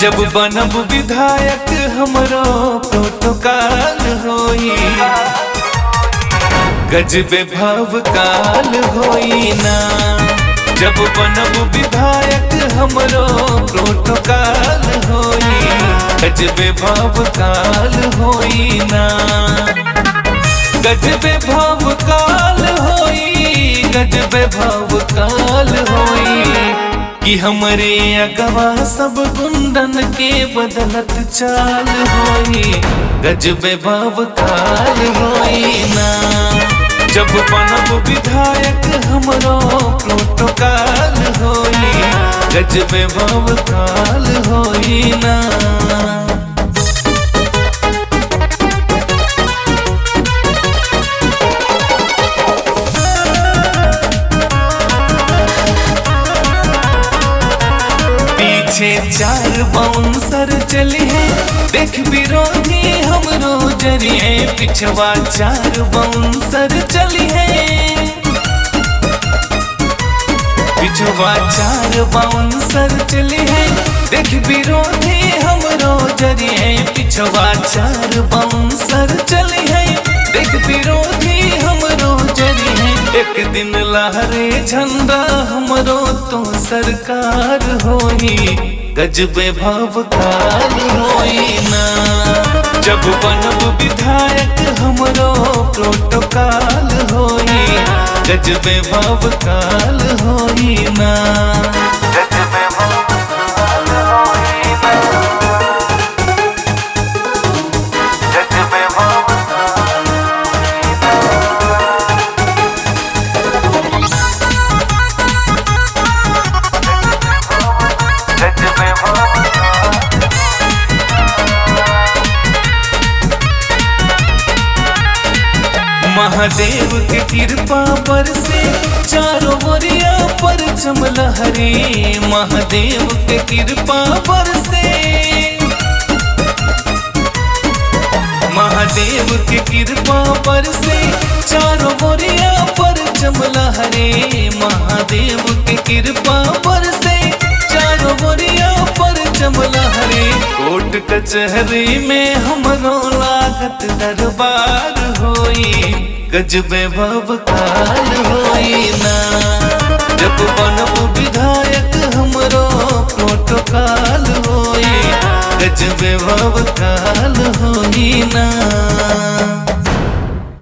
जब बनब विधायक हमरो प्रोटोकॉल होई, गजबे भव काल होई ना। जब बनब विधायक हमरो प्रोटोकॉल होई, गजबे भव काल होई ना। गजबे भव काल होई, गजबे भव काल होई कि हमरे अगवा सब गुंडन के बदलत चाल होई, गजबे भव काल होई ना। जब बनब विधायक हमरो प्रोटोकॉल होई, गजबे भव काल होई ना। पीछे 4 बाउंसर चली है, देख विरोधी हमरो जरिए। पिछवा 4 बाउंसर चली है, पिछवा 4 बाउंसर चली है, देख विरोधी हमरो जरिए। पिछवा 4 बाउंसर चली है, देख विरोधी हमरो जरिए। एक दिन लहरे झंडा हमरो तो सरकार होई, गजबे भव काल होई ना। जब बनब विधायक हमरो प्रोटोकॉल होई, गजबे भव काल होई ना। गजबे भव काल होई ना, गजबे भव महादेव के कृपा पर से चारों ओरिया पर लहरे। महादेव के कृपा पर से, महादेव के कृपा पर से चारों ओरिया पर लहरे। महादेव के कृपा पर से चारों ओरिया पर लहरे। कोर्ट कचहरी में हमरो लागत दरबार होई, गजबे भव काल होई ना। जब बनब विधायक हमरो प्रोटोकॉल होई, गजबे भव काल होई ना।